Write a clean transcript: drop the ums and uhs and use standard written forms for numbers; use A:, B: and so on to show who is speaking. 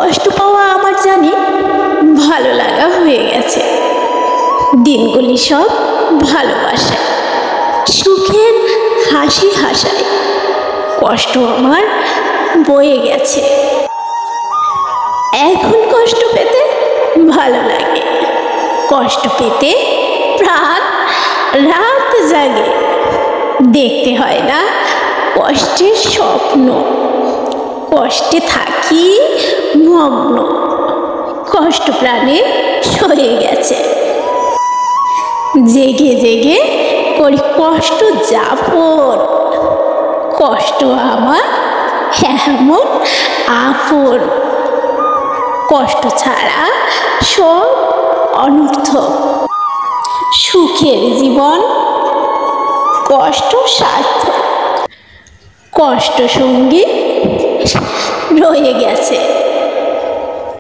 A: কষ্ট পাওয়া আমার জানি ভালো লাগা হয়ে গেছে। দিনগুলি সব ভালোবাসায়, সুখের হাসি হাসায়। কষ্ট আমার বয়ে গেছে। এখন কষ্ট পেতে ভালো লাগে, কষ্ট পেতে প্রাণ রাত জাগে। দেখতে হয় না কষ্টের স্বপ্ন, কষ্টে থাকি মগ্ন। কষ্ট প্রাণে সয়ে গেছে, জেগে জেগে করি কষ্ট যাপন। কষ্ট আমার এমন আপন, কষ্ট ছাড়া সব অনর্থক। সুখের জীবন কষ্ট সার্থক, কষ্ট সঙ্গী রয়ে গেছে।